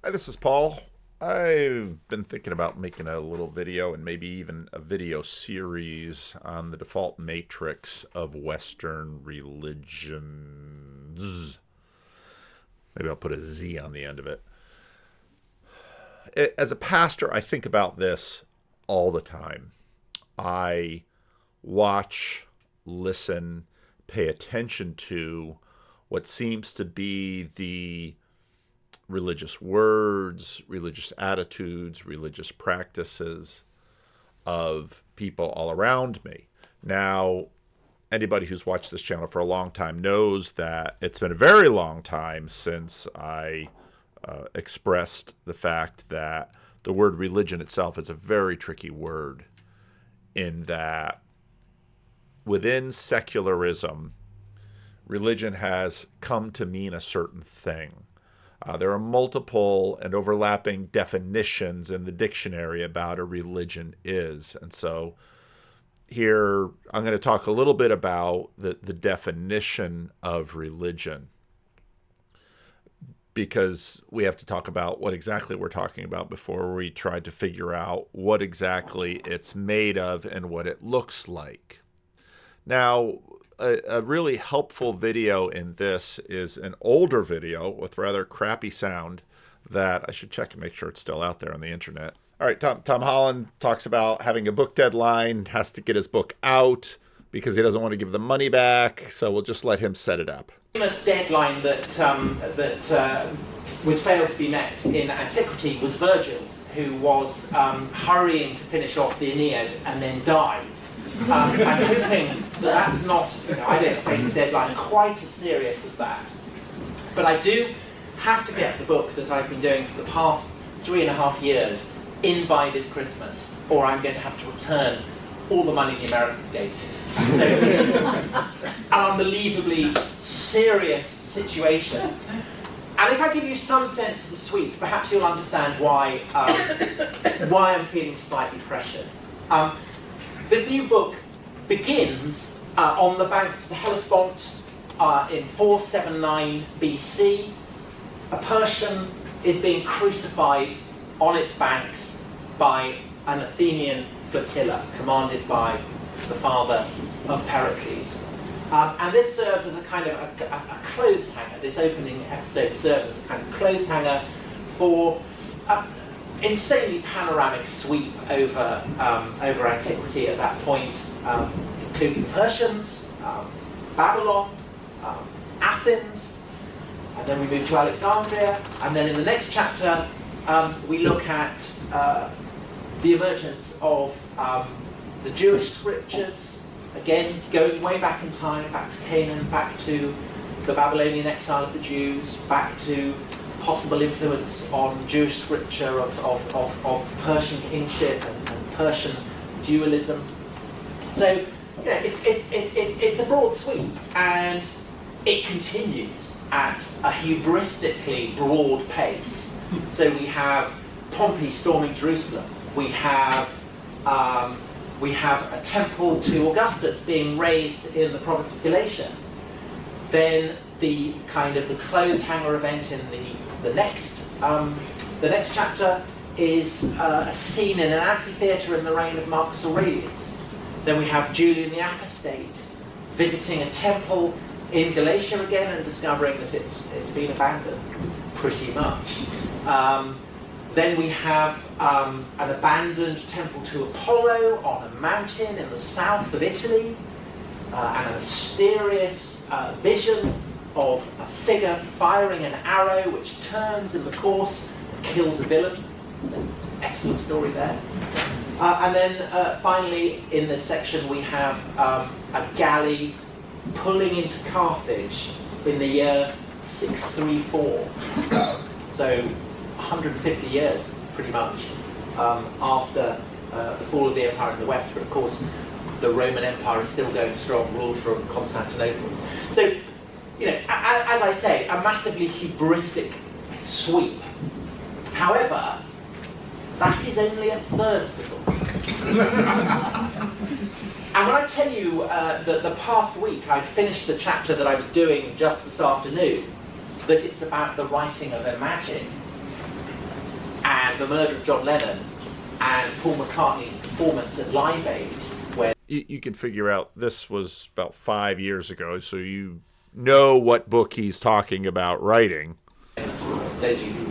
Hi, this is Paul. I've been thinking about making a little video and maybe even a video series on the default matrix of Western religions. Maybe I'll put a Z on the end of it. As a pastor, I think about this all the time. I watch, listen, pay attention to what seems to be the religious words, religious attitudes, religious practices of people all around me. Now, anybody who's watched this channel for a long time knows that it's been a very long time since I expressed the fact that the word religion itself is a very tricky word, in that within secularism, religion has come to mean a certain thing. There are multiple and overlapping definitions in the dictionary about a religion is. And so here I'm going to talk a little bit about the definition of religion, because we have to talk about what exactly we're talking about before we try to figure out what exactly it's made of and what it looks like. Now, a really helpful video in this is an older video with rather crappy sound that I should check and make sure it's still out there on the internet. All right, Tom Holland talks about having a book deadline, has to get his book out because he doesn't want to give the money back, so we'll just let him set it up. The famous deadline that was failed to be met in antiquity was Virgil's, who was hurrying to finish off the Aeneid and then died. I'm hoping that that's not, I don't face a deadline quite as serious as that. But I do have to get the book that I've been doing for the past 3.5 years in by this Christmas, or I'm going to have to return all the money the Americans gave me. So it's an unbelievably serious situation. And if I give you some sense of the sweep, perhaps you'll understand why I'm feeling slightly pressured. This new book begins on the banks of the Hellespont in 479 BC. A Persian is being crucified on its banks by an Athenian flotilla commanded by the father of Pericles. And this serves as a kind of a clothes hanger. This opening episode serves as a kind of clothes hanger for insanely panoramic sweep over antiquity at that point, including the Persians, Babylon, Athens, and then we move to Alexandria, and then in the next chapter we look at the emergence of the Jewish scriptures, again going way back in time, back to Canaan, back to the Babylonian exile of the Jews, back to possible influence on Jewish scripture of Persian kingship and Persian dualism. So, you know, it's a broad sweep, and it continues at a hubristically broad pace. So we have Pompey storming Jerusalem. We have a temple to Augustus being raised in the province of Galatia. Then the kind of the clothes hanger event in the next chapter is a scene in an amphitheatre in the reign of Marcus Aurelius. Then we have Julian the Apostate visiting a temple in Galatia again and discovering that it's been abandoned, pretty much. Then we have an abandoned temple to Apollo on a mountain in the south of Italy, and a mysterious vision of a figure firing an arrow which turns in the course and kills a villain. It's an excellent story there. And then finally in this section we have a galley pulling into Carthage in the year 634. So 150 years, pretty much, after the fall of the empire in the west. But of course, the Roman Empire is still going strong, ruled from Constantinople. So, you know, as I say, a massively hubristic sweep. However, that is only a third of the book. And when I tell you that the past week I finished the chapter that I was doing just this afternoon, that it's about the writing of Imagine, and the murder of John Lennon and Paul McCartney's performance at Live Aid, where you can figure out this was about 5 years ago, so you know what book he's talking about writing. those of you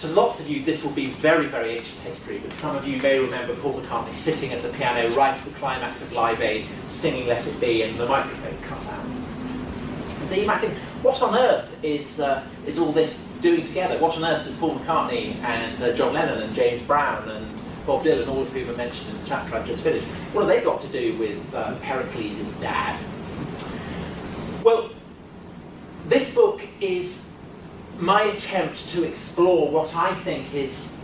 to lots of you this will be very, very ancient history, but some of you may remember Paul McCartney sitting at the piano right at the climax of Live Aid, singing Let It Be, and the microphone cut out. And so you might think, what on earth is all this doing together? What on earth does Paul McCartney and John Lennon and James Brown and Bob Dylan, all of whom are mentioned in the chapter I've just finished, what have they got to do with Pericles' dad? Well, this book is my attempt to explore what I think is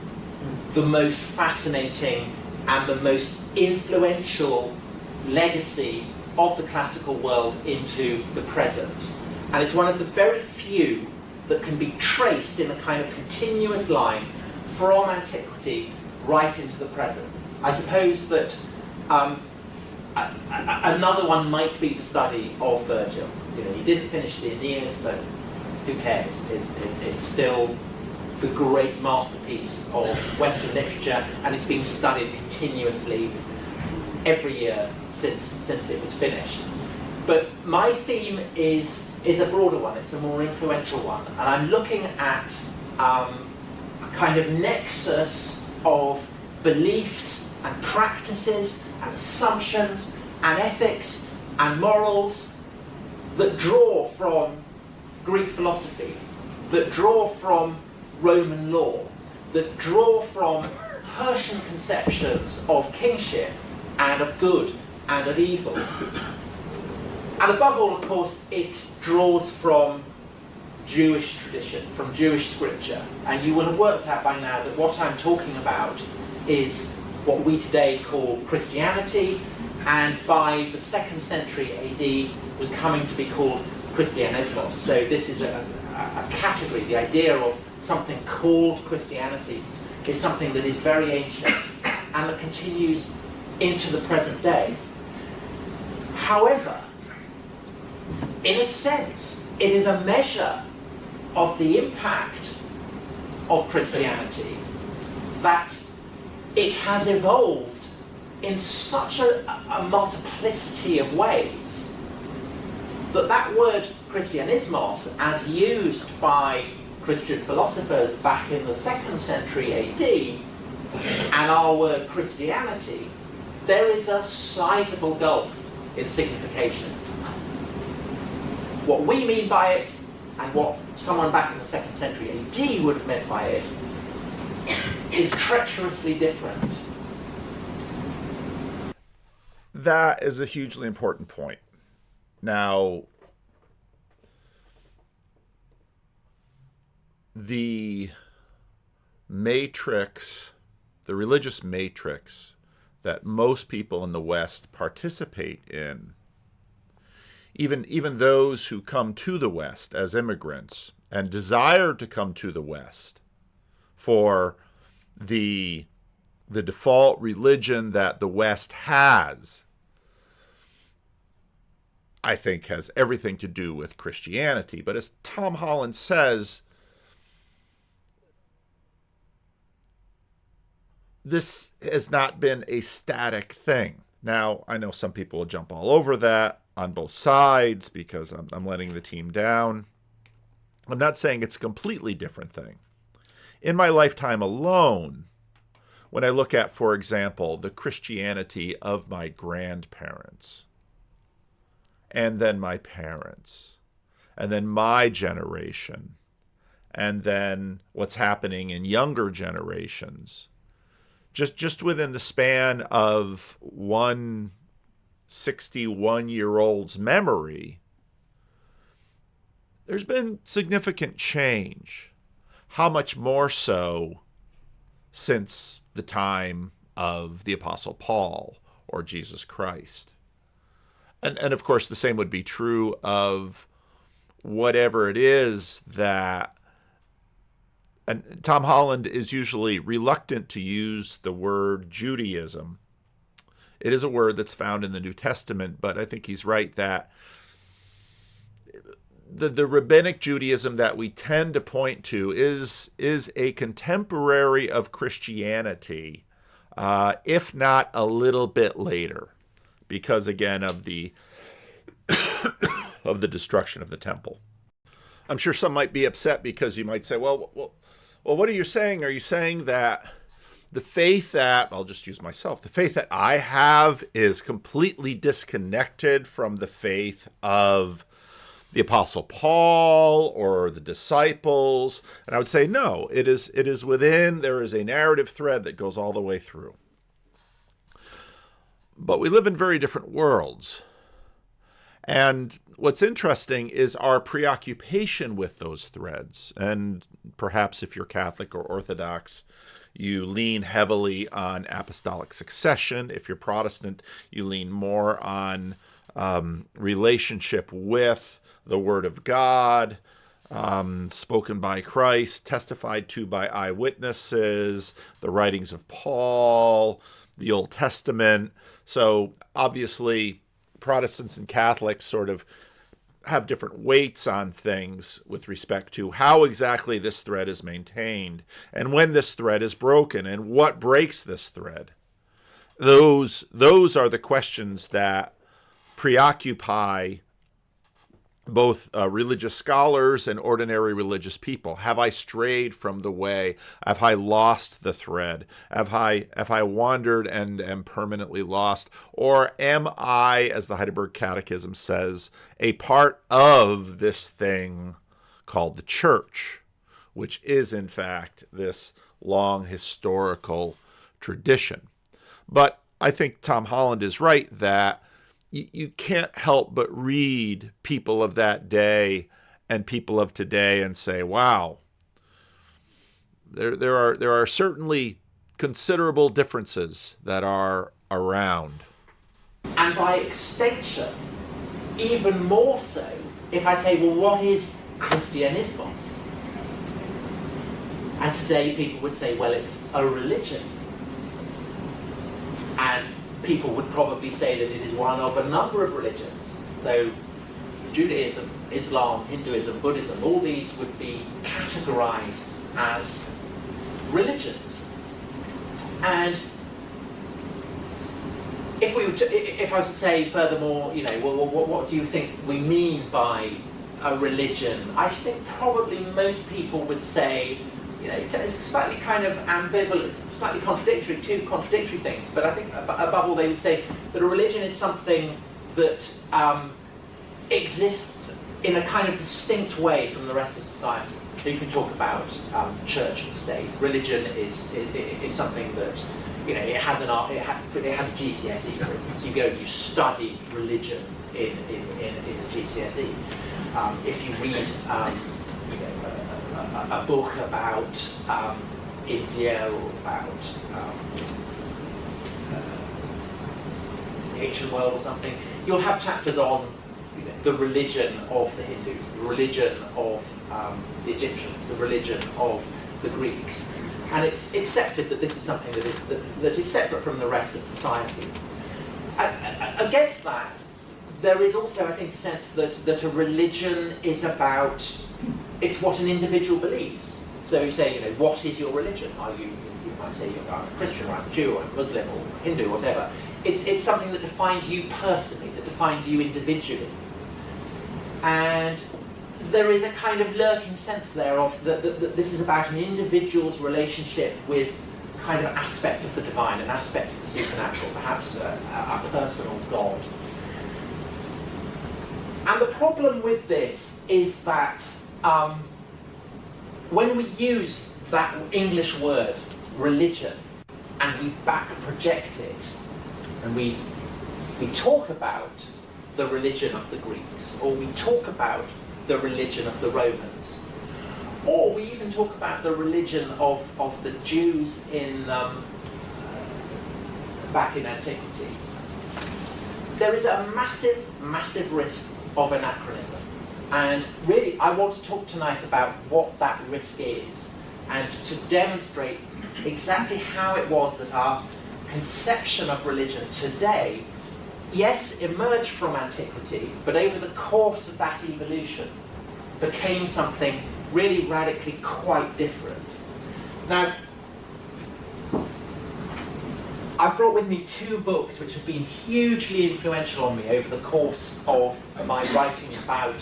the most fascinating and the most influential legacy of the classical world into the present. And it's one of the very few that can be traced in a kind of continuous line from antiquity right into the present. I suppose that another one might be the study of Virgil. You know, he didn't finish the Aeneid, but who cares? It's still the great masterpiece of Western literature, and it's been studied continuously every year since it was finished. But my theme is a broader one. It's a more influential one, and I'm looking at a kind of nexus of beliefs and practices and assumptions and ethics and morals that draw from Greek philosophy, that draw from Roman law, that draw from Persian conceptions of kingship and of good and of evil. And above all, of course, it draws from Jewish tradition, from Jewish scripture. And you will have worked out by now that what I'm talking about is what we today call Christianity, and by the 2nd century AD was coming to be called Christianismos. So this is a category. The idea of something called Christianity is something that is very ancient and that continues into the present day. However, in a sense, it is a measure of the impact of Christianity that it has evolved in such a multiplicity of ways that word Christianismos, as used by Christian philosophers back in the 2nd century AD, and our word Christianity, there is a sizable gulf in signification. What we mean by it and what someone back in the 2nd century AD would have meant by it is treacherously different. That is a hugely important point. Now, the matrix, the religious matrix that most people in the West participate in, even those who come to the West as immigrants and desire to come to the West for the default religion that the West has, I think has everything to do with Christianity. But as Tom Holland says, this has not been a static thing. Now, I know some people will jump all over that on both sides because I'm letting the team down. I'm not saying it's a completely different thing. In my lifetime alone, when I look at, for example, the Christianity of my grandparents, and then my parents, and then my generation, and then what's happening in younger generations, just within the span of one 61-year-old's memory, there's been significant change. How much more so since the time of the Apostle Paul or Jesus Christ? And of course, the same would be true of whatever it is that, and Tom Holland is usually reluctant to use the word Judaism. It is a word that's found in the New Testament, but I think he's right that the rabbinic Judaism that we tend to point to is a contemporary of Christianity, if not a little bit later, because again of the of the destruction of the temple. I'm sure some might be upset because you might say, well, what are you saying? Are you saying that the faith that, I'll just use myself, the faith that I have is completely disconnected from the faith of the Apostle Paul or the disciples? And I would say, no, it is within, there is a narrative thread that goes all the way through. But we live in very different worlds. And what's interesting is our preoccupation with those threads. And perhaps if you're Catholic or Orthodox, you lean heavily on apostolic succession. If you're Protestant, you lean more on relationship with the Word of God, spoken by Christ, testified to by eyewitnesses, the writings of Paul, the Old Testament. So obviously, Protestants and Catholics sort of have different weights on things with respect to how exactly this thread is maintained and when this thread is broken and what breaks this thread. Those are the questions that preoccupy both religious scholars and ordinary religious people. Have I strayed from the way? Have I lost the thread? Have I wandered and am permanently lost? Or am I, as the Heidelberg Catechism says, a part of this thing called the church, which is in fact this long historical tradition? But I think Tom Holland is right that you can't help but read people of that day and people of today and say, wow, there are certainly considerable differences that are around. And by extension, even more so, if I say, well, what is Christianismos? And today people would say, well, it's a religion. And people would probably say that it is one of a number of religions. So Judaism, Islam, Hinduism, Buddhism, all these would be categorized as religions. And if I was to say furthermore, well, what do you think we mean by a religion? I think probably most people would say, it's slightly kind of ambivalent, slightly contradictory, two contradictory things. But I think above all they would say that a religion is something that exists in a kind of distinct way from the rest of society. So you can talk about church and state. Religion is something that, it has a GCSE, for instance. You go and you study religion in a GCSE. If you read a book about India or about the ancient world or something, you'll have chapters on the religion of the Hindus, the religion of the Egyptians, the religion of the Greeks. And it's accepted that this is something that is separate from the rest of society. Against that, there is also, I think, a sense that a religion is about, it's what an individual believes. So you say, what is your religion? You might say you're a Christian, or I'm a Jew, or I'm Muslim, or Hindu, or whatever. It's something that defines you personally, that defines you individually. And there is a kind of lurking sense there of that this is about an individual's relationship with a kind of aspect of the divine, an aspect of the supernatural, perhaps a personal God. And the problem with this is that when we use that English word, religion, and we back project it, and we talk about the religion of the Greeks, or we talk about the religion of the Romans, or we even talk about the religion of the Jews back in antiquity, there is a massive risk of anachronism. And really, I want to talk tonight about what that risk is, and to demonstrate exactly how it was that our conception of religion today, yes, emerged from antiquity, but over the course of that evolution became something really radically quite different. Now, I've brought with me two books which have been hugely influential on me over the course of my writing about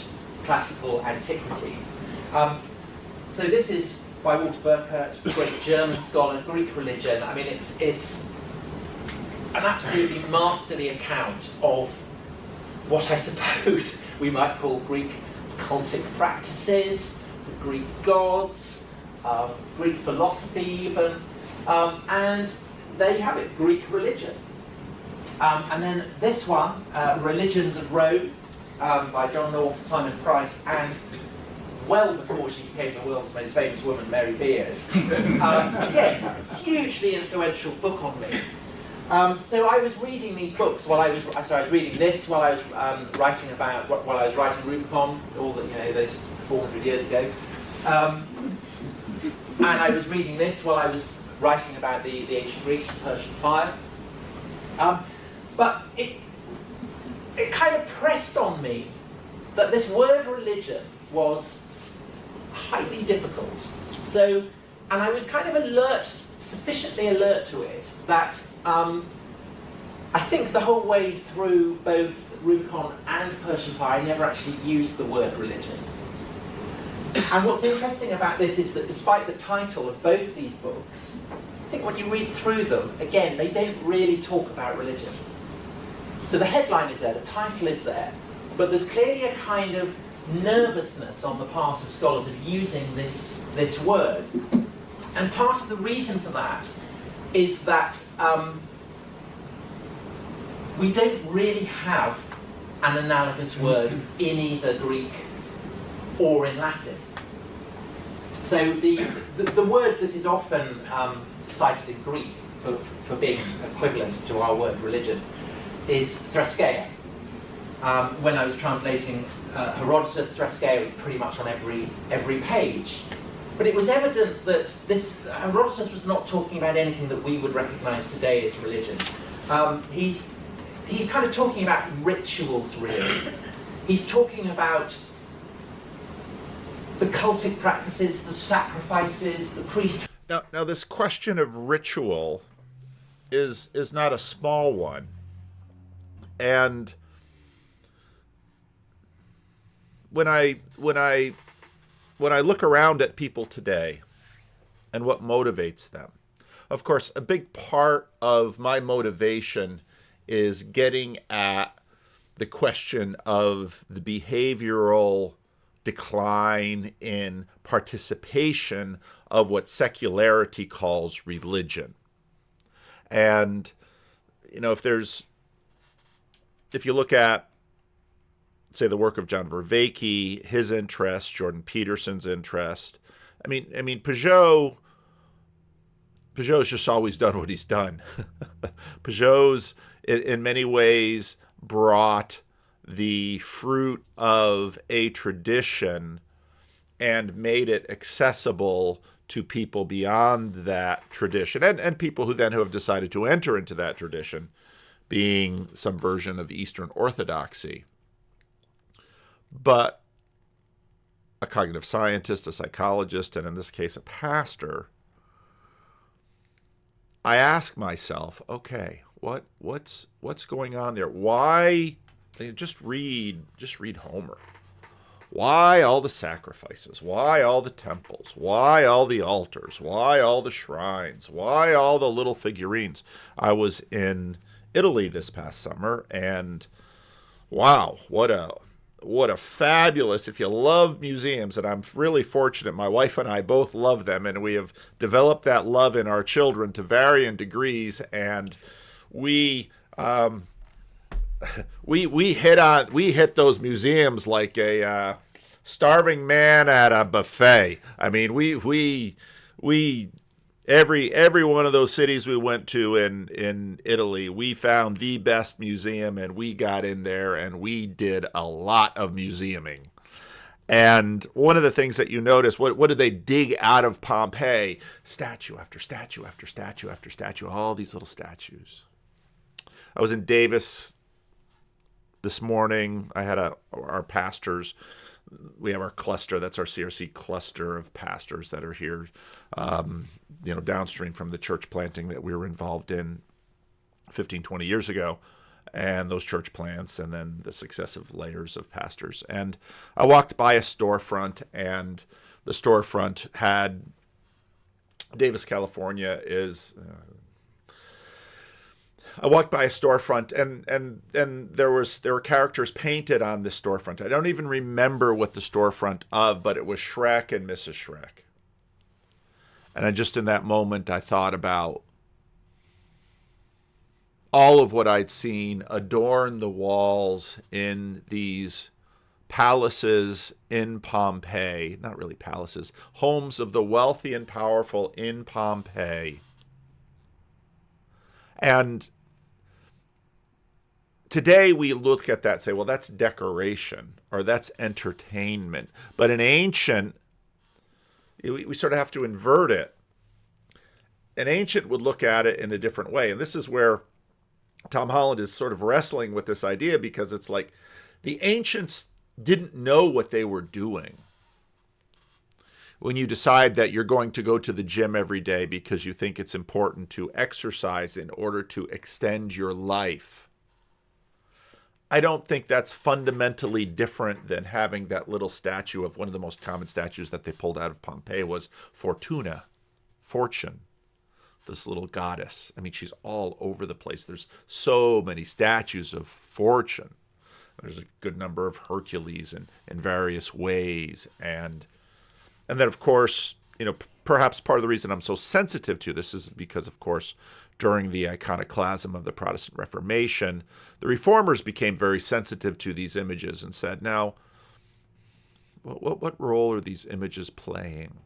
classical antiquity. So this is by Walter Burkert, a great German scholar, Greek religion. I mean, it's an absolutely masterly account of what I suppose we might call Greek cultic practices, the Greek gods, Greek philosophy even, and there you have it, Greek religion. And then this one, Religions of Rome, by John North, Simon Price, and well before she became the world's most famous woman, Mary Beard. Again, hugely influential book on me. So I was reading these books while I was reading this while I was writing about, while I was writing Rubicon, all the, those 400 years ago. And I was reading this while I was writing about the ancient Greeks and Persian fire. But it kind of pressed on me that this word religion was highly difficult. So, and I was kind of sufficiently alert to it that I think the whole way through both Rubicon and Persian fire, I never actually used the word religion. And what's interesting about this is that despite the title of both these books, I think when you read through them, again, they don't really talk about religion. So the headline is there, the title is there, but there's clearly a kind of nervousness on the part of scholars of using this word. And part of the reason for that is that we don't really have an analogous word in either Greek or in Latin. So the word that is often cited in Greek for being equivalent to our word religion is threskeia. When I was translating Herodotus, threskeia was pretty much on every page. But it was evident that Herodotus was not talking about anything that we would recognize today as religion. He's kind of talking about rituals, really. He's talking about the cultic practices, the sacrifices, the priest. Now this question of ritual is not a small one. And when I look around at people today and what motivates them, of course, a big part of my motivation is getting at the question of the behavioral decline in participation of what secularity calls religion. And, if you look at, say, the work of John Vervaeke, his interest, Jordan Peterson's interest, I mean, Peugeot's just always done what he's done. Peugeot's, in many ways, brought the fruit of a tradition and made it accessible to people beyond that tradition, and people who then have decided to enter into that tradition, being some version of Eastern Orthodoxy. But a cognitive scientist, a psychologist, and in this case a pastor, I ask myself, okay, what's going on there? Why? Just read Homer. Why all the sacrifices? Why all the temples? Why all the altars? Why all the shrines? Why all the little figurines? I was in Italy this past summer, and wow, what a fabulous, if you love museums, and I'm really fortunate, my wife and I both love them, and we have developed that love in our children to varying degrees, and we hit those museums like a starving man at a buffet. I mean, we every one of those cities we went to in Italy, we found the best museum, and we got in there and we did a lot of museuming. And one of the things that you notice, what did they dig out of Pompeii? Statue after statue after statue after statue, all these little statues. I was in Davis this morning. I had our pastors, we have our cluster, that's our CRC cluster of pastors that are here, downstream from the church planting that we were involved in 15, 20 years ago, and those church plants, and then the successive layers of pastors. And I walked by a storefront, and the storefront had Davis, California is. I walked by a storefront, and there were characters painted on this storefront. I don't even remember what the storefront of, but it was Shrek and Mrs. Shrek. And I just in that moment I thought about all of what I'd seen adorn the walls in these palaces in Pompeii, not really palaces, homes of the wealthy and powerful in Pompeii. And today we look at that and say, well, that's decoration or that's entertainment. But in ancient, we sort of have to invert it. An ancient would look at it in a different way. And this is where Tom Holland is sort of wrestling with this idea, because it's like the ancients didn't know what they were doing. When you decide that you're going to go to the gym every day because you think it's important to exercise in order to extend your life, I don't think that's fundamentally different than having that little statue of one of the most common statues that they pulled out of Pompeii was Fortuna, fortune, this little goddess. I mean, she's all over the place. There's so many statues of fortune. There's a good number of Hercules in various ways. And then, of course, perhaps part of the reason I'm so sensitive to this is because, of course, during the iconoclasm of the Protestant Reformation, the Reformers became very sensitive to these images and said, now, what role are these images playing?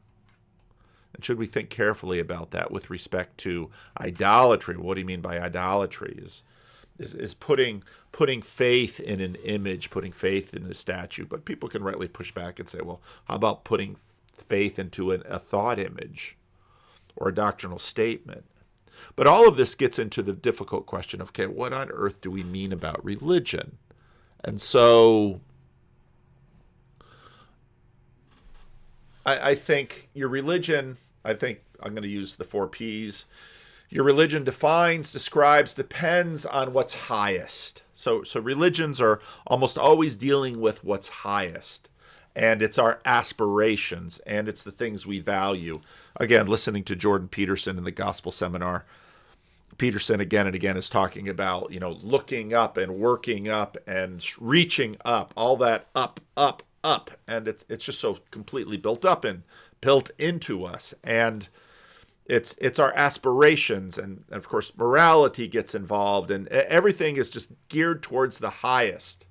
And should we think carefully about that with respect to idolatry? What do you mean by idolatry? Is putting faith in an image, putting faith in a statue. But people can rightly push back and say, well, how about putting faith into a thought image or a doctrinal statement? But all of this gets into the difficult question of, okay, what on earth do we mean about religion? And so I think your religion, I think I'm going to use the 4 Ps. Your religion defines, describes, depends on what's highest. So religions are almost always dealing with what's highest. And it's our aspirations, and it's the things we value. Again, listening to Jordan Peterson in the Gospel Seminar, Peterson again and again is talking about, looking up and working up and reaching up, all that up, up, up. And it's just so completely built up and built into us. And it's our aspirations. And of course, morality gets involved, and everything is just geared towards the highest.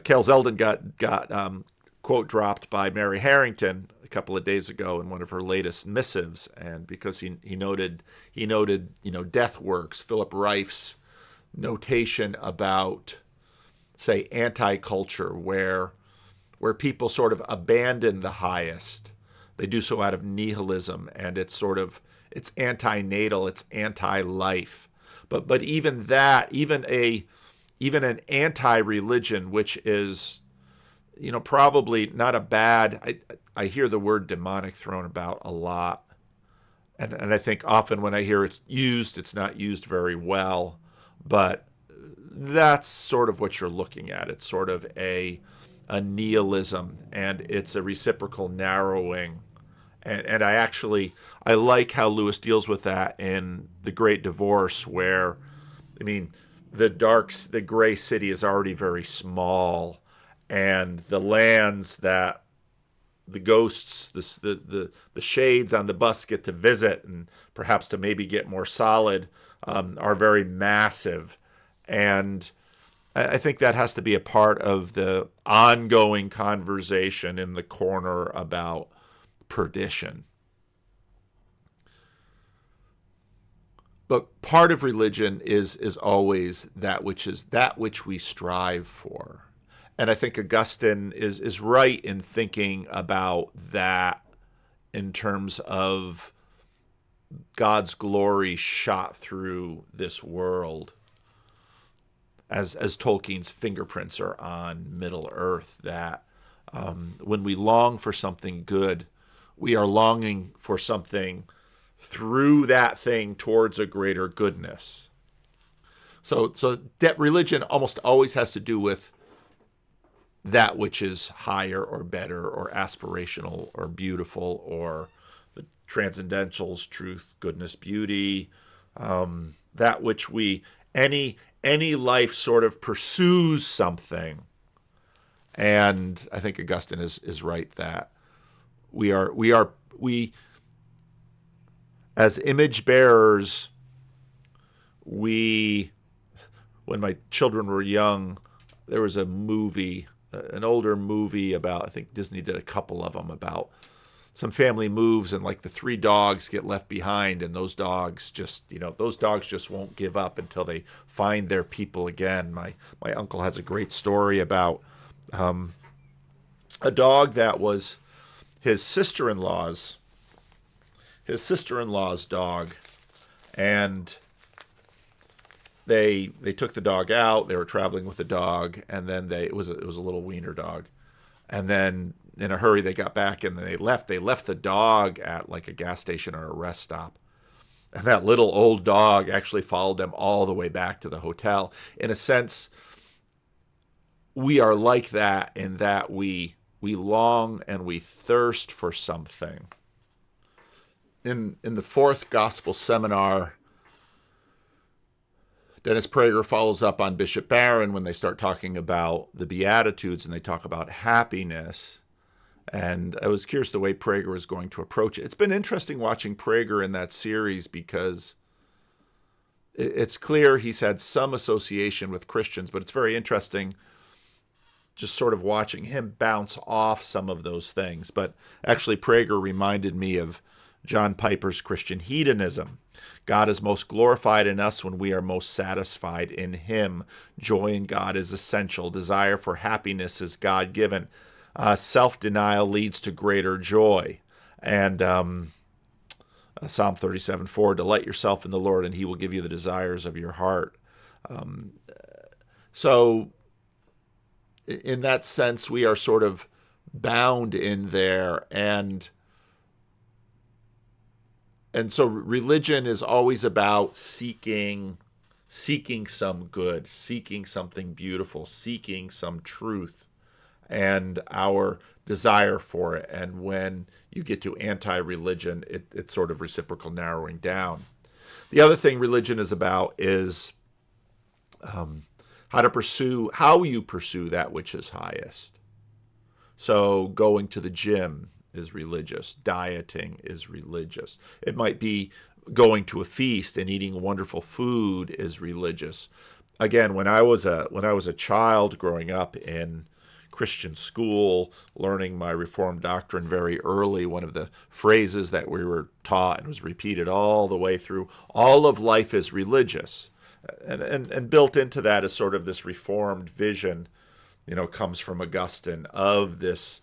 Kel Zeldin got quote dropped by Mary Harrington a couple of days ago in one of her latest missives, and because he noted Death Works, Philip Reif's notation about, say, anti-culture, where people sort of abandon the highest. They do so out of nihilism, and it's anti-natal, it's anti-life. But even that, even an anti-religion, which is, probably not a bad, I hear the word demonic thrown about a lot. And I think often when I hear it's used, it's not used very well. But that's sort of what you're looking at. It's sort of a nihilism, and it's a reciprocal narrowing. And I like how Lewis deals with that in The Great Divorce, where, the gray city is already very small, and the lands that the ghosts, the shades on the bus get to visit and perhaps to maybe get more solid, are very massive. And I think that has to be a part of the ongoing conversation in the corner about perdition. But part of religion is always that which we strive for. And I think Augustine is right in thinking about that in terms of God's glory shot through this world. as Tolkien's fingerprints are on Middle Earth, that when we long for something good, we are longing for something through that thing towards a greater goodness. So that religion almost always has to do with that which is higher or better or aspirational or beautiful, or the transcendentals, truth, goodness, beauty, that which any life sort of pursues something. And I think Augustine is right that we as image bearers, when my children were young, there was a movie, an older movie about, I think Disney did a couple of them, about some family moves and like the 3 dogs get left behind, and those dogs just won't give up until they find their people again. My uncle has a great story about a dog that was his sister-in-law's dog, and they took the dog out. They were traveling with the dog, and then it was a little wiener dog, and then in a hurry they got back and they left the dog at like a gas station or a rest stop, and that little old dog actually followed them all the way back to the hotel. In a sense, we are like that in that we long and we thirst for something. In the 4th Gospel Seminar, Dennis Prager follows up on Bishop Barron when they start talking about the Beatitudes and they talk about happiness. And I was curious the way Prager was going to approach it. It's been interesting watching Prager in that series because it's clear he's had some association with Christians, but it's very interesting just sort of watching him bounce off some of those things. But actually, Prager reminded me of John Piper's Christian hedonism. God is most glorified in us when we are most satisfied in him. Joy in God is essential. Desire for happiness is God-given. Self-denial leads to greater joy. And Psalm 37:4, delight yourself in the Lord and he will give you the desires of your heart. So in that sense, we are sort of bound in there. And so religion is always about seeking some good, seeking something beautiful, seeking some truth, and our desire for it. And when you get to anti-religion, it's sort of reciprocal narrowing down. The other thing religion is about is how you pursue that which is highest. So going to the gym is religious. Dieting is religious. It might be going to a feast and eating wonderful food is religious. Again, when I was a child growing up in Christian school, learning my Reformed doctrine very early, one of the phrases that we were taught and was repeated all the way through all of life is religious. And built into that is sort of this Reformed vision, comes from Augustine of this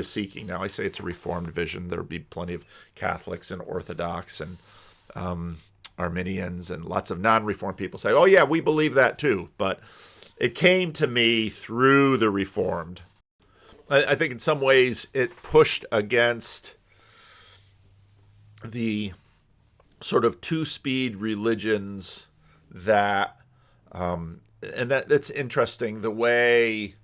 seeking. Now I say it's a Reformed vision. There'll be plenty of Catholics and Orthodox and Arminians and lots of non-Reformed people say, oh yeah, we believe that too. But it came to me through the Reformed. I think in some ways it pushed against the sort of two-speed religions that, and that's interesting, the way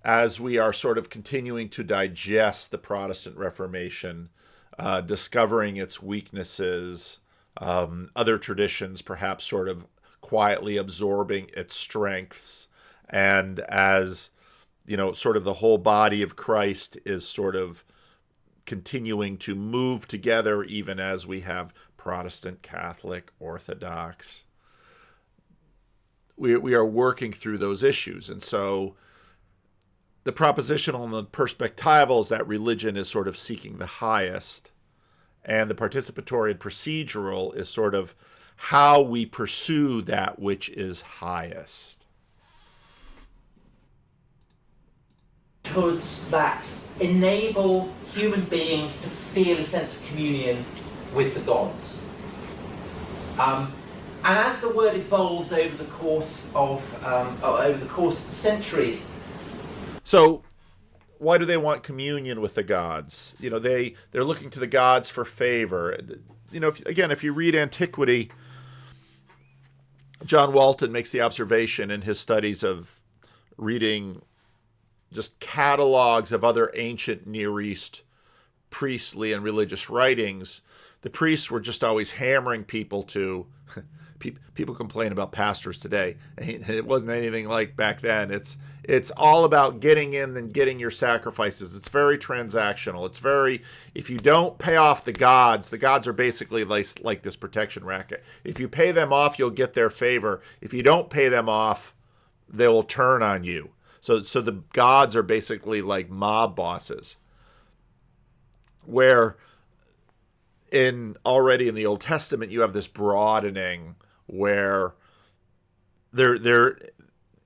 as we are sort of continuing to digest the Protestant Reformation, discovering its weaknesses, other traditions perhaps sort of quietly absorbing its strengths, and as, sort of the whole body of Christ is sort of continuing to move together even as we have Protestant, Catholic, Orthodox. We are working through those issues. And so the propositional and the perspectival is that religion is sort of seeking the highest, and the participatory and procedural is sort of how we pursue that which is highest. That enable human beings to feel a sense of communion with the gods. And as the word evolves over the course of the centuries. So, why do they want communion with the gods? You know, they're looking to the gods for favor. You know, if you read antiquity, John Walton makes the observation in his studies of reading just catalogs of other ancient Near East priestly and religious writings. The priests were just always hammering people to. People complain about pastors today. It wasn't anything like back then. It's all about getting in and getting your sacrifices. It's very transactional. It's very, if you don't pay off the gods are basically like this protection racket. If you pay them off, you'll get their favor. If you don't pay them off, they will turn on you. So the gods are basically like mob bosses. Where already in the Old Testament, you have this broadening where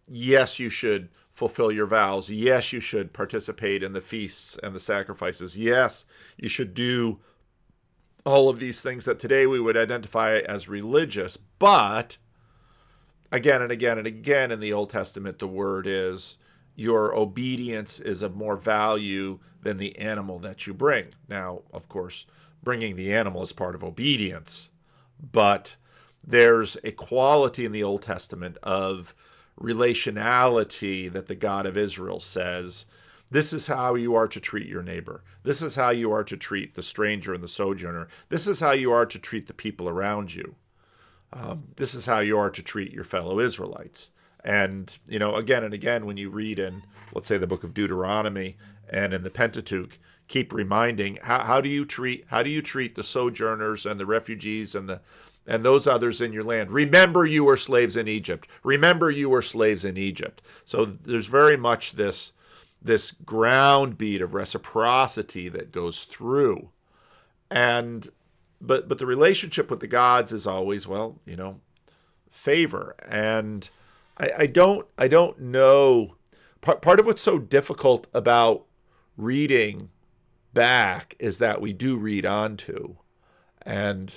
yes, you should fulfill your vows. Yes, you should participate in the feasts and the sacrifices. Yes, you should do all of these things that today we would identify as religious. But again and again and again in the Old Testament, the word is your obedience is of more value than the animal that you bring. Now, of course, bringing the animal is part of obedience, but there's a quality in the Old Testament of relationality that the God of Israel says, this is how you are to treat your neighbor. This is how you are to treat the stranger and the sojourner. This is how you are to treat the people around you. This is how you are to treat your fellow Israelites. And, you know, again and again, when you read in, let's say, the book of Deuteronomy and in the Pentateuch, keep reminding, how do you treat the sojourners and the refugees and those others in your land? Remember you were slaves in Egypt. Remember you were slaves in Egypt. So there's very much this ground beat of reciprocity that goes through. And but the relationship with the gods is always, well, you know, favor. And I don't know. Part of what's so difficult about reading back is that we do read onto. And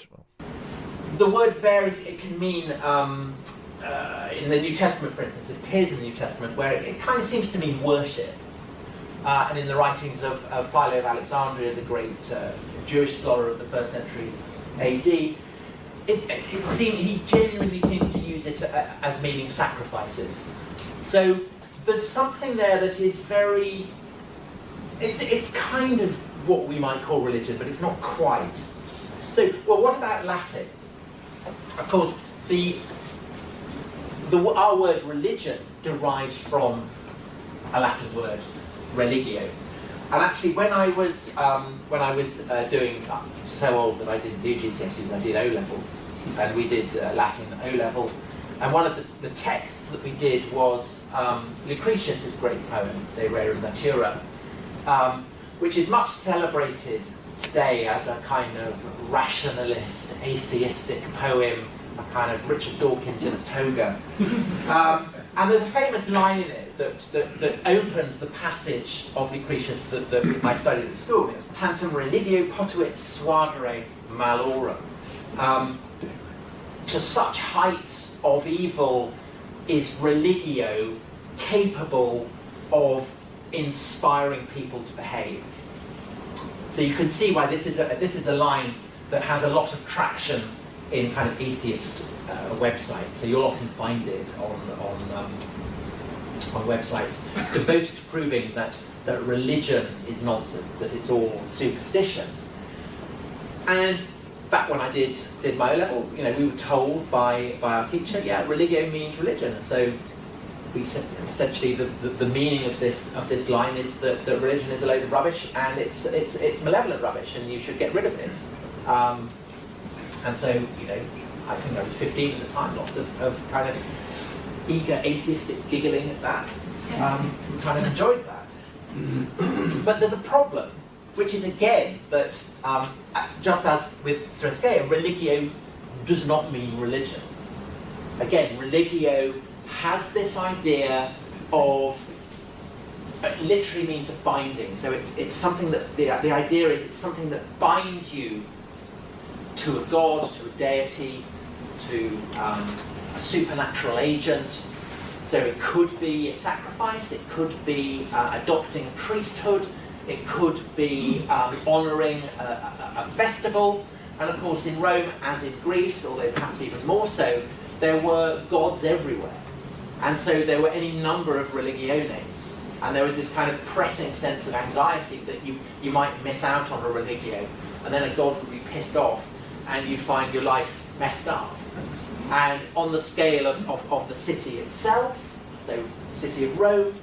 the word varies. It can mean, in the New Testament, for instance, it appears in the New Testament where it kind of seems to mean worship. And in the writings of Philo of Alexandria, the great Jewish scholar of the 1st century AD, he genuinely seems to use it as meaning sacrifices. So there's something there that is very, it's kind of what we might call religion, but it's not quite. So, well, what about Latin? Of course, our word religion derives from a Latin word, religio. And actually, when I was doing, I'm so old that I didn't do GCSEs, I did O-levels, and we did Latin O-level. And one of the texts that we did was Lucretius's great poem, De Rerum Natura, which is much celebrated today as a kind of rationalist, atheistic poem, a kind of Richard Dawkins in a toga. And there's a famous line in it that opened the passage of Lucretius that I studied at school. It was tantum religio potuit suadere malorum. To such heights of evil is religio capable of inspiring people to behave. So you can see why this is a line that has a lot of traction in kind of atheist websites. So you'll often find it on websites devoted to proving that religion is nonsense, that it's all superstition. And back when I did my O-level, you know, we were told by our teacher, yeah, religio means religion. So we said, essentially the meaning of this line is that religion is a load of rubbish and it's malevolent rubbish and you should get rid of it. And so, you know, I think I was 15 at the time, lots of kind of eager atheistic giggling at that. We kind of enjoyed that. But there's a problem, which is again that just as with Threskeia, religio does not mean religion. Again, religio has this idea of, it literally means a binding. So it's something that, the idea is it's something that binds you to a god, to a deity, to a supernatural agent. So it could be a sacrifice, it could be adopting priesthood, it could be honouring a festival, and of course in Rome, as in Greece, although perhaps even more so, there were gods everywhere. And so there were any number of religiones, and there was this kind of pressing sense of anxiety that you might miss out on a religio, and then a god would be pissed off, and you'd find your life messed up. And on the scale of the city itself, so the city of Rome,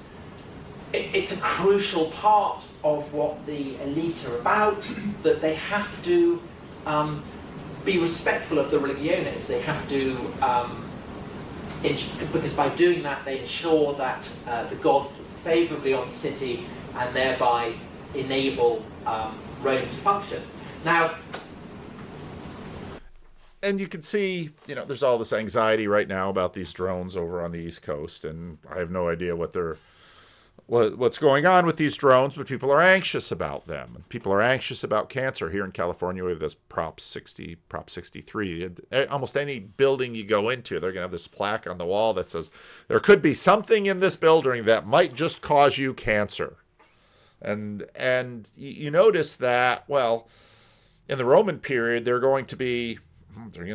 it's a crucial part of what the elite are about, that they have to be respectful of the religiones. They have to, because by doing that they ensure that the gods look favourably on the city and thereby enable Rome to function. Now, and you can see, there's all this anxiety right now about these drones over on the East Coast, and I have no idea what's going on with these drones, but people are anxious about them. People are anxious about cancer. Here in California, we have this Prop 63. Almost any building you go into, they're going to have this plaque on the wall that says, there could be something in this building that might just cause you cancer. And you notice that, well, in the Roman period, they're going to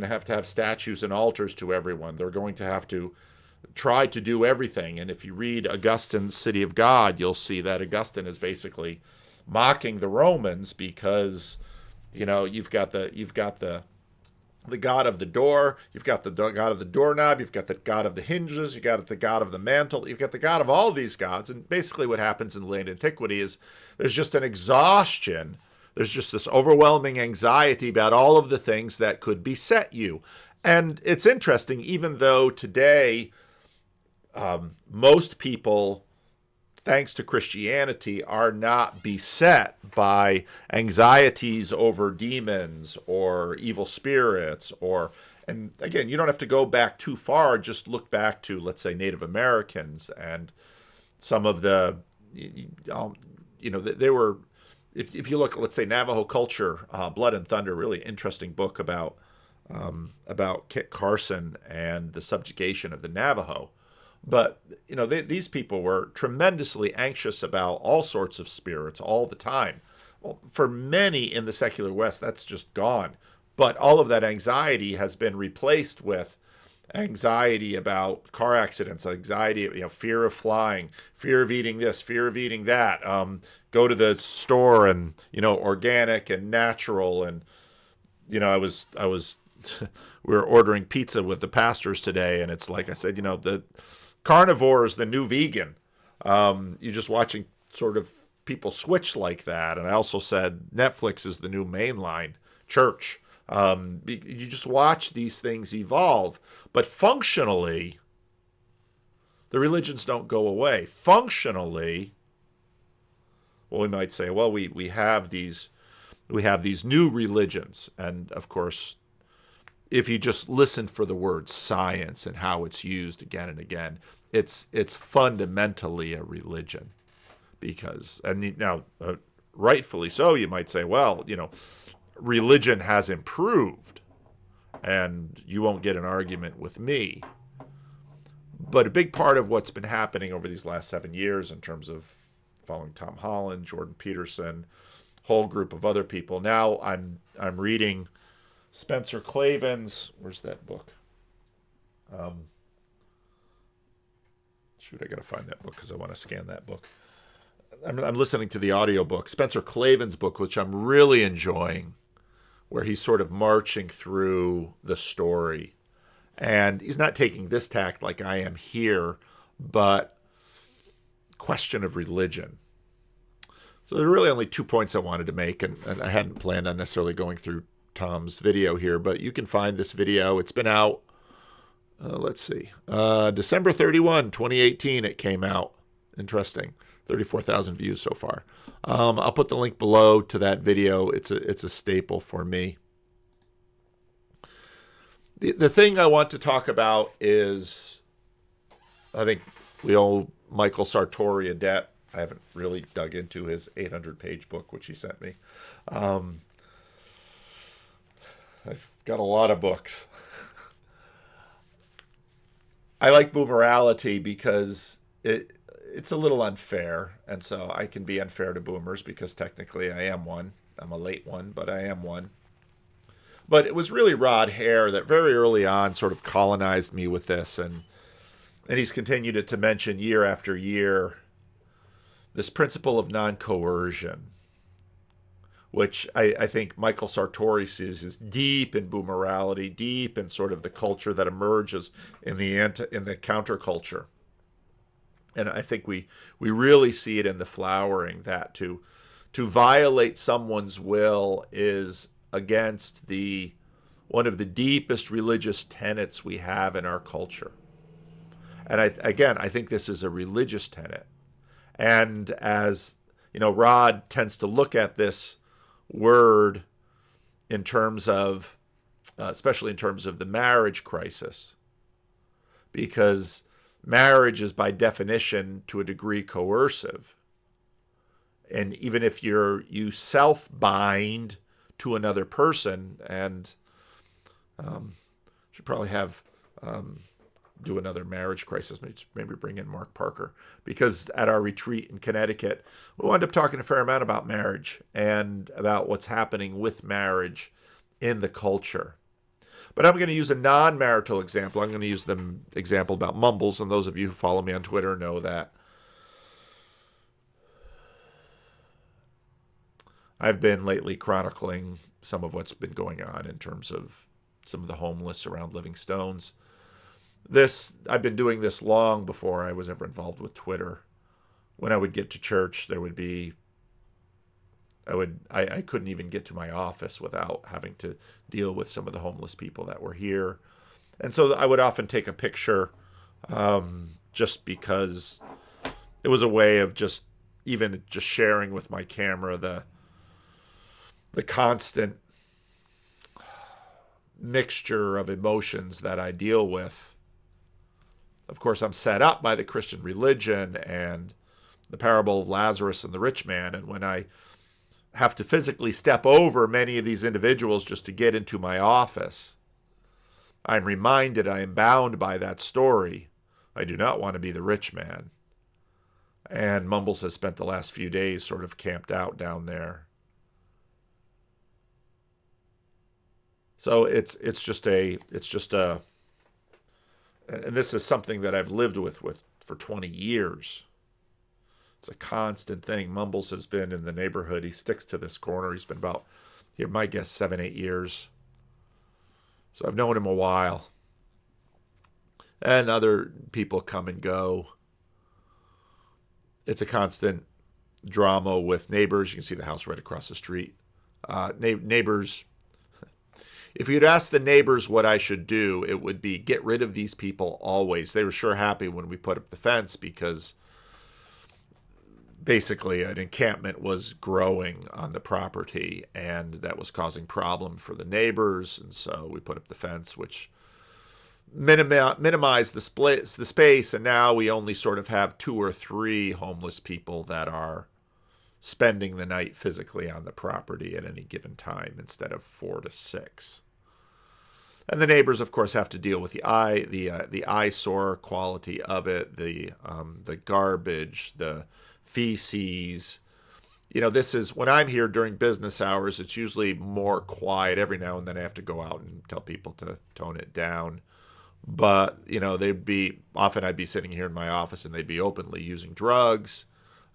have statues and altars to everyone. They're going to have to try to do everything. And if you read Augustine's City of God, you'll see that Augustine is basically mocking the Romans because, you've got the god of the door, you've got the god of the doorknob, you've got the god of the hinges, you've got the god of the mantle, you've got the god of all these gods. And basically what happens in late antiquity is there's just an exhaustion. There's just this overwhelming anxiety about all of the things that could beset you. And it's interesting, even though today most people, thanks to Christianity, are not beset by anxieties over demons or evil spirits and again, you don't have to go back too far. Just look back to, let's say, Native Americans and some of the, they were, if you look at, let's say, Navajo culture, Blood and Thunder, really interesting book about Kit Carson and the subjugation of the Navajo. But, these people were tremendously anxious about all sorts of spirits all the time. Well, for many in the secular West, that's just gone. But all of that anxiety has been replaced with anxiety about car accidents, anxiety, fear of flying, fear of eating this, fear of eating that. Go to the store and, organic and natural. And, I was we were ordering pizza with the pastors today, and it's like I said, the carnivore is the new vegan. You're just watching sort of people switch like that. And I also said Netflix is the new mainline church. You just watch these things evolve. But functionally, the religions don't go away. Functionally, well, we might say, well, we have these new religions. And of course, if you just listen for the word science and how it's used again and again, it's fundamentally a religion. Because, and now, rightfully so, you might say, well, religion has improved, and you won't get an argument with me. But a big part of what's been happening over these last 7 years in terms of following Tom Holland, Jordan Peterson, whole group of other people. Now I'm reading Spencer Klavin's, where's that book? I gotta find that book because I want to scan that book. I'm listening to the audiobook, Spencer Klavin's book, which I'm really enjoying, where he's sort of marching through the story. And he's not taking this tact like I am here, but question of religion. So there are really only 2 points I wanted to make, and I hadn't planned on necessarily going through Tom's video here, but you can find this video. It's been out, let's see, December 31, 2018 it came out. Interesting. 34,000 views so far. I'll put the link below to that video. It's a staple for me. The thing I want to talk about is, I think we owe Michael Sartori a debt. I haven't really dug into his 800-page book, which he sent me. I've got a lot of books. I like boomerality because it's a little unfair, and so I can be unfair to boomers because technically I am one. I'm a late one, but I am one. But it was really Rod Hare that very early on sort of colonized me with this, and he's continued it to mention year after year this principle of non-coercion, which I think Michael Sartori sees is deep in boomerality, deep in sort of the culture that emerges in the counterculture. And I think we really see it in the flowering that to violate someone's will is against the one of the deepest religious tenets we have in our culture. And I think this is a religious tenet. And as you know, Rod tends to look at this word in terms of, especially in terms of the marriage crisis, because marriage is by definition to a degree coercive. And even if you self-bind to another person, and should probably have do another marriage crisis, maybe bring in Mark Parker, because at our retreat in Connecticut, we wound up talking a fair amount about marriage and about what's happening with marriage in the culture. But I'm going to use a non-marital example. I'm going to use the example about Mumbles, and those of you who follow me on Twitter know that I've been lately chronicling some of what's been going on in terms of some of the homeless around Living Stones. I've been doing this long before I was ever involved with Twitter. When I would get to church, there would be I couldn't even get to my office without having to deal with some of the homeless people that were here. And so I would often take a picture just because it was a way of just sharing with my camera the constant mixture of emotions that I deal with. Of course, I'm set up by the Christian religion and the parable of Lazarus and the rich man. And when I have to physically step over many of these individuals just to get into my office, I'm reminded I am bound by that story. I do not want to be the rich man. And Mumbles has spent the last few days sort of camped out down there. So it's just a and this is something that I've lived with for 20 years. It's a constant thing. Mumbles has been in the neighborhood. He sticks to this corner. He's been about, here, my guess, 7-8 years. So I've known him a while. And other people come and go. It's a constant drama with neighbors. You can see the house right across the street. Neighbors. If you'd ask the neighbors what I should do, it would be get rid of these people always. They were sure happy when we put up the fence because basically an encampment was growing on the property and that was causing problem for the neighbors. And so we put up the fence, which minimized the space. And now we only sort of have 2 or 3 homeless people that are spending the night physically on the property at any given time instead of 4 to 6. And the neighbors, of course, have to deal with the eyesore quality of it, the garbage, the feces. You know, this is when I'm here during business hours. It's usually more quiet. Every now and then I have to go out and tell people to tone it down. But you know, I'd be sitting here in my office and they'd be openly using drugs.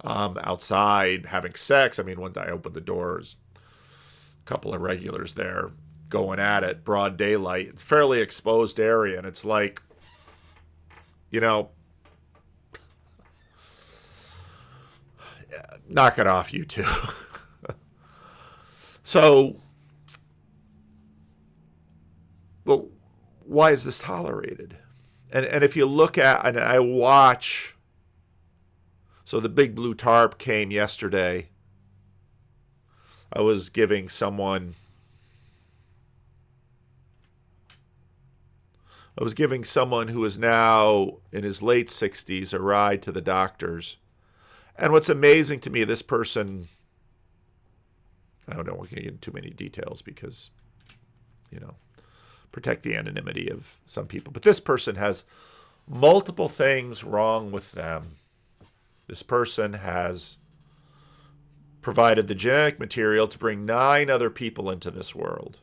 Outside having sex. I mean, one day I opened the doors, a couple of regulars there going at it, broad daylight. It's a fairly exposed area, and it's like, you know, knock it off, you two. So, well, why is this tolerated? And if you look at, and I watch. So the big blue tarp came yesterday. I was giving someone who is now in his late 60s a ride to the doctor's. And what's amazing to me, this person, I don't want to get into too many details because, you know, protect the anonymity of some people. But this person has multiple things wrong with them. This person has provided the genetic material to bring 9 other people into this world.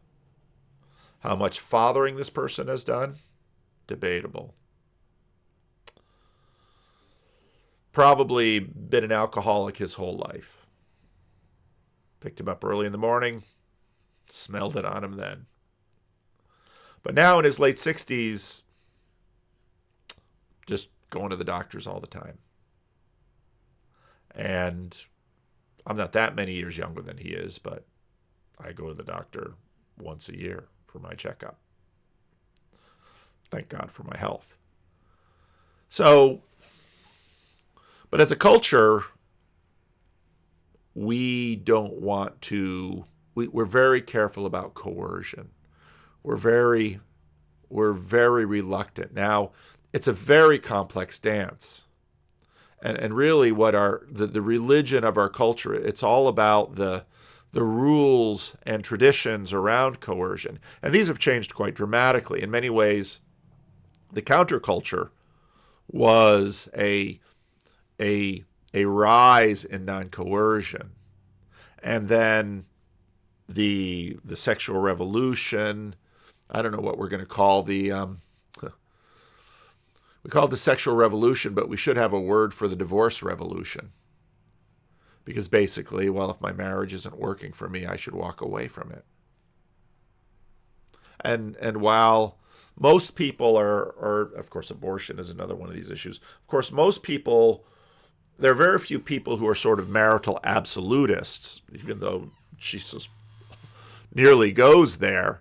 How much fathering this person has done? Debatable. Probably been an alcoholic his whole life. Picked him up early in the morning, smelled it on him then. But now in his late 60s, just going to the doctors all the time. And I'm not that many years younger than he is, but I go to the doctor once a year for my checkup. Thank God for my health. So, but as a culture, we don't want to, we're very careful about coercion. We're very reluctant. Now, it's a very complex dance. And really what the religion of our culture, it's all about the rules and traditions around coercion. And these have changed quite dramatically. In many ways, the counterculture was a rise in non-coercion. And then the sexual revolution, I don't know what we're going to call we call it the sexual revolution, but we should have a word for the divorce revolution. Because basically, well, if my marriage isn't working for me, I should walk away from it. And while most people are, of course, abortion is another one of these issues. Of course, most people, there are very few people who are sort of marital absolutists, even though Jesus nearly goes there.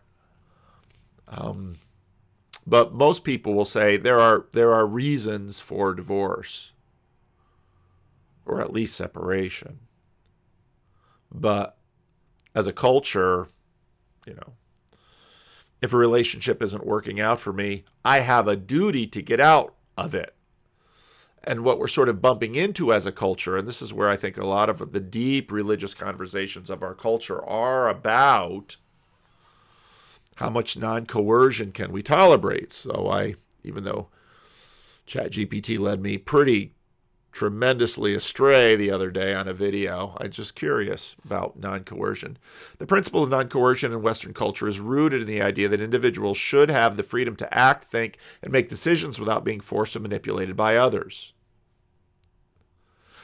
But most people will say there are reasons for divorce, or at least separation. But as a culture, if a relationship isn't working out for me, I have a duty to get out of it. And what we're sort of bumping into as a culture, and this is where I think a lot of the deep religious conversations of our culture are about, how much non-coercion can we tolerate? So even though ChatGPT led me pretty tremendously astray the other day on a video, I'm just curious about non-coercion. The principle of non-coercion in Western culture is rooted in the idea that individuals should have the freedom to act, think, and make decisions without being forced or manipulated by others.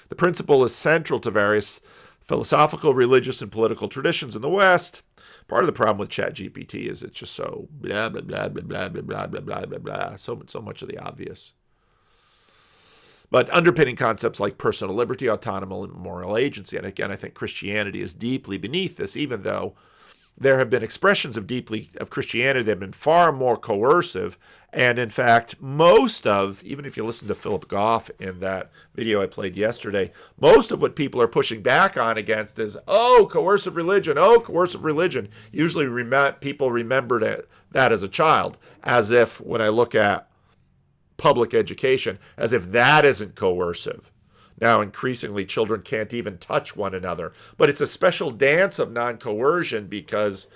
The principle is central to various philosophical, religious, and political traditions in the West. Part of the problem with ChatGPT is it's just so blah, blah, blah, blah, blah, blah, blah, blah, blah, blah, blah, so much of the obvious. But underpinning concepts like personal liberty, autonomy, and moral agency, and again, I think Christianity is deeply beneath this, even though there have been expressions of Christianity that have been far more coercive. And in fact, even if you listen to Philip Goff in that video I played yesterday, most of what people are pushing back on against is, coercive religion. Usually people remember that as a child, as if when I look at public education, as if that isn't coercive. Now, increasingly, children can't even touch one another. But it's a special dance of non-coercion because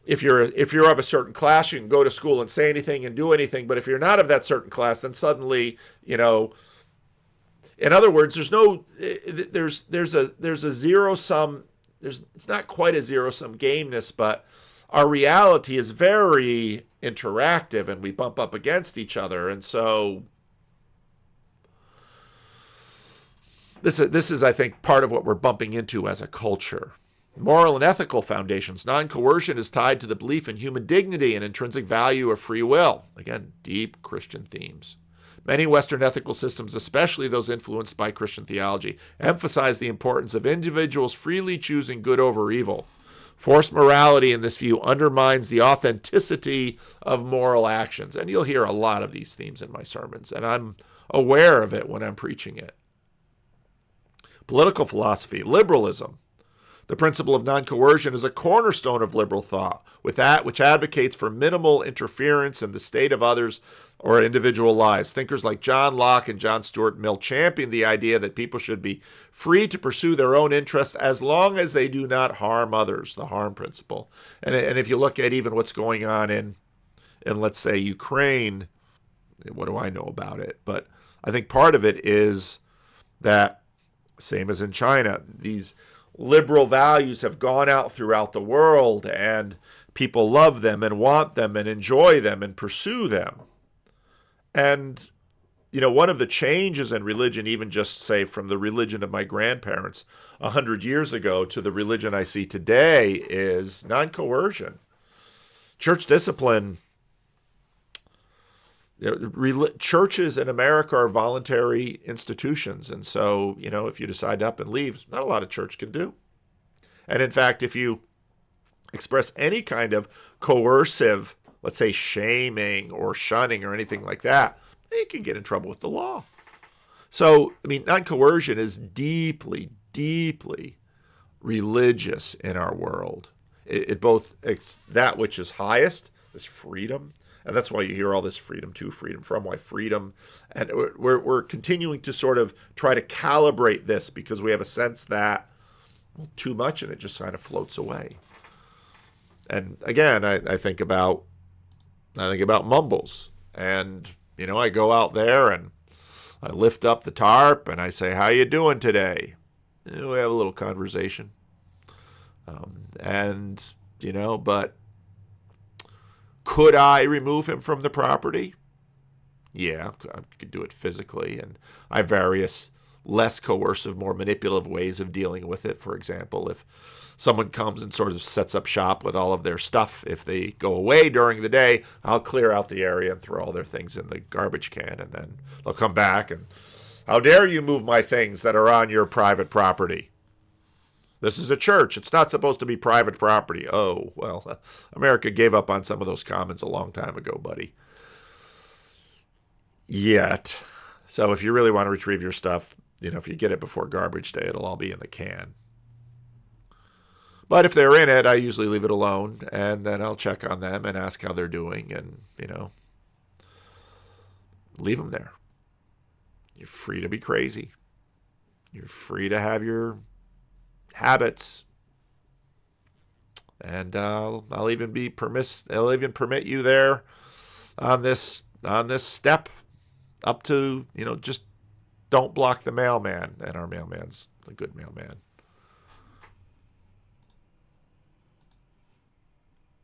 if you're of a certain class, you can go to school and say anything and do anything. But if you're not of that certain class, then suddenly, in other words, there's a zero sum. It's not quite a zero sum gameness, but our reality is very interactive, and we bump up against each other, and so. This is, I think, part of what we're bumping into as a culture. Moral and ethical foundations. Non-coercion is tied to the belief in human dignity and intrinsic value of free will. Again, deep Christian themes. Many Western ethical systems, especially those influenced by Christian theology, emphasize the importance of individuals freely choosing good over evil. Forced morality in this view undermines the authenticity of moral actions. And you'll hear a lot of these themes in my sermons, and I'm aware of it when I'm preaching it. Political philosophy, liberalism. The principle of non-coercion is a cornerstone of liberal thought, which advocates for minimal interference in the state of others or individual lives. Thinkers like John Locke and John Stuart Mill championed the idea that people should be free to pursue their own interests as long as they do not harm others, the harm principle. And if you look at even what's going on in let's say, Ukraine, what do I know about it? But I think part of it is that, same as in China, these liberal values have gone out throughout the world, and people love them and want them and enjoy them and pursue them. And, one of the changes in religion, even just say from the religion of my grandparents 100 years ago to the religion I see today, is non-coercion. Church discipline. Churches in America are voluntary institutions. And so, if you decide to up and leave, not a lot a church can do. And in fact, if you express any kind of coercive, let's say shaming or shunning or anything like that, you can get in trouble with the law. So, non-coercion is deeply, deeply religious in our world. It's that which is highest, this freedom. And that's why you hear all this freedom to, freedom from, why freedom. And we're continuing to sort of try to calibrate this because we have a sense that too much and it just kind of floats away. And again, I think about mumbles. And, I go out there and I lift up the tarp and I say, how you doing today? We have a little conversation. But could I remove him from the property? Yeah, I could do it physically. And I have various less coercive, more manipulative ways of dealing with it. For example, if someone comes and sort of sets up shop with all of their stuff, if they go away during the day, I'll clear out the area and throw all their things in the garbage can. And then they'll come back and, how dare you move my things that are on your private property? This is a church. It's not supposed to be private property. Oh, well, America gave up on some of those commons a long time ago, buddy. Yet. So if you really want to retrieve your stuff, if you get it before garbage day, it'll all be in the can. But if they're in it, I usually leave it alone, and then I'll check on them and ask how they're doing and, leave them there. You're free to be crazy. You're free to have your habits, and I'll even permit you there on this step up to just don't block the mailman, and our mailman's a good mailman.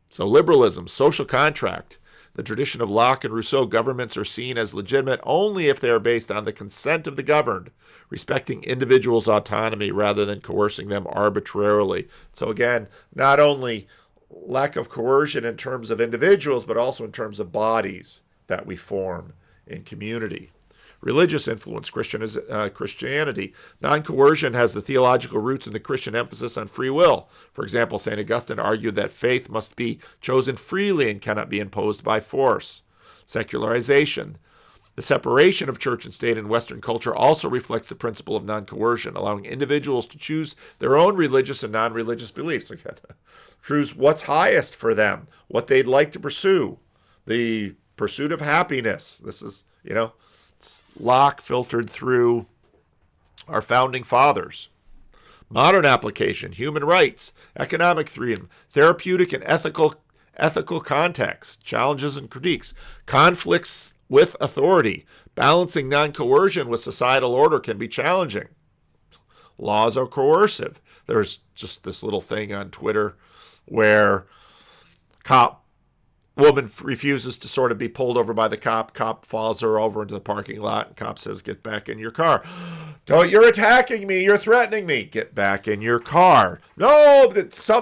So liberalism, social contract. The tradition of Locke and Rousseau, governments are seen as legitimate only if they are based on the consent of the governed, respecting individuals' autonomy rather than coercing them arbitrarily. So again, not only lack of coercion in terms of individuals, but also in terms of bodies that we form in community. Religious influence, Christianity. Non-coercion has the theological roots in the Christian emphasis on free will. For example, St. Augustine argued that faith must be chosen freely and cannot be imposed by force. Secularization. The separation of church and state in Western culture also reflects the principle of non-coercion, allowing individuals to choose their own religious and non-religious beliefs. Again, choose what's highest for them, what they'd like to pursue, the pursuit of happiness. This is, Locke filtered through our founding fathers. Modern application, human rights, economic freedom, therapeutic and ethical context, challenges and critiques, conflicts with authority. Balancing non-coercion with societal order can be challenging. Laws are coercive. There's just this little thing on Twitter where woman refuses to sort of be pulled over by the cop. Cop follows her over into the parking lot. And cop says, get back in your car. Don't, you're attacking me. You're threatening me. Get back in your car. No,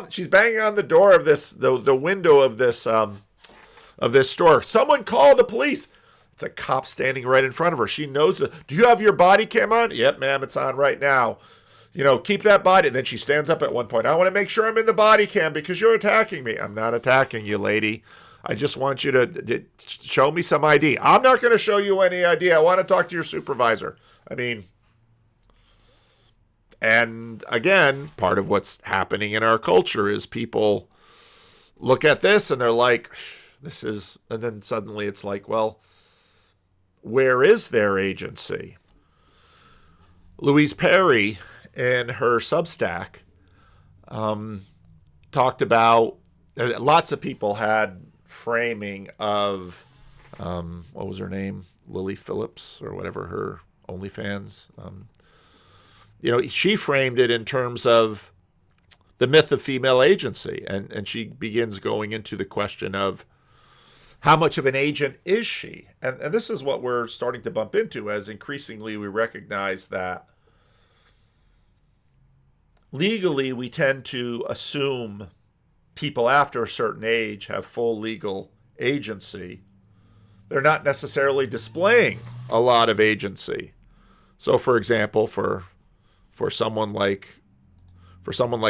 she's banging on the door of the window of this store. Someone call the police. It's a cop standing right in front of her. She knows do you have your body cam on? Yep, ma'am, it's on right now. Keep that body. And then she stands up at one point. I want to make sure I'm in the body cam because you're attacking me. I'm not attacking you, lady. I just want you to show me some ID. I'm not going to show you any ID. I want to talk to your supervisor. And again, part of what's happening in our culture is people look at this and they're like, and then suddenly it's like, well, where is their agency? Louise Perry, in her Substack, talked about, lots of people had framing of What was her name? Lily Phillips or whatever, her OnlyFans. She framed it in terms of the myth of female agency. And she begins going into the question of how much of an agent is she? And this is what we're starting to bump into as increasingly we recognize that legally we tend to assume people after a certain age have full legal agency. They're not necessarily displaying a lot of agency. So, for example, for someone like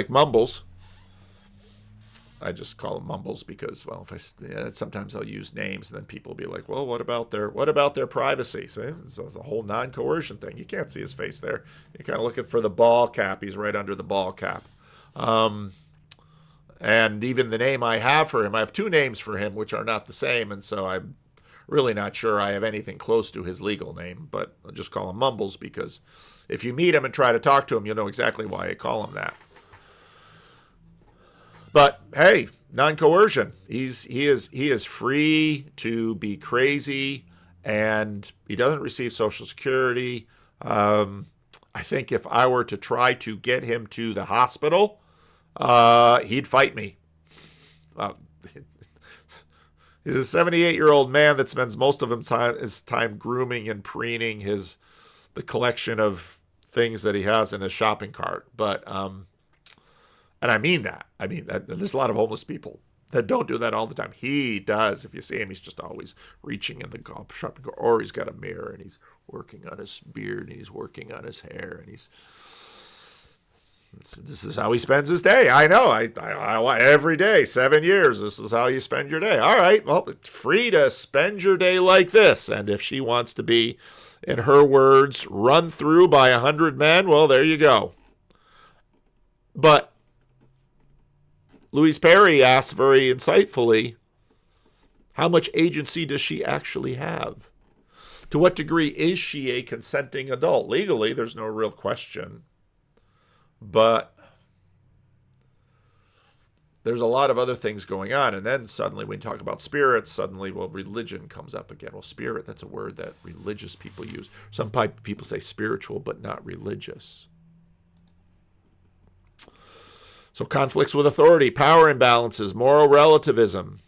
Mumbles, I just call them Mumbles because, well, sometimes I'll use names and then people will be like, well, what about their privacy? So it's the whole non-coercion thing. You can't see his face there. You're kind of looking for the ball cap. He's right under the ball cap. And even the name I have for him, I have two names for him, which are not the same. And so I'm really not sure I have anything close to his legal name, but I'll just call him Mumbles because if you meet him and try to talk to him, you'll know exactly why I call him that. But hey, non-coercion. He is free to be crazy, and he doesn't receive Social Security. I think if I were to try to get him to the hospital, he'd fight me. He's a 78-year-old man that spends most of his time grooming and preening the collection of things that he has in his shopping cart. But and I mean that. I mean, there's a lot of homeless people that don't do that all the time. He does. If you see him, he's just always reaching in the shopping cart, or he's got a mirror and he's working on his beard and he's working on his hair and this is how he spends his day. I know. I every day, 7 years, this is how you spend your day. All right. Well, it's free to spend your day like this. And if she wants to be, in her words, run through by 100 men, well, there you go. But Louise Perry asks very insightfully, how much agency does she actually have? To what degree is she a consenting adult? Legally, there's no real question. But there's a lot of other things going on. And then suddenly when you talk about spirits, suddenly, well, religion comes up again. Well, spirit, that's a word that religious people use. Some people say spiritual, but not religious. So conflicts with authority, power imbalances, moral relativism.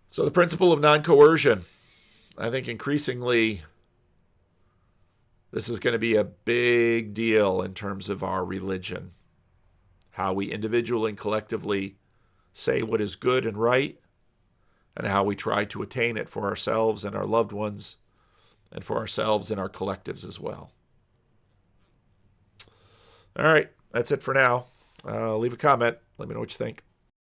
So the principle of non-coercion, I think increasingly this is going to be a big deal in terms of our religion. How we individually and collectively say what is good and right, and how we try to attain it for ourselves and our loved ones, and for ourselves and our collectives as well. All right, that's it for now. Leave a comment. Let me know what you think.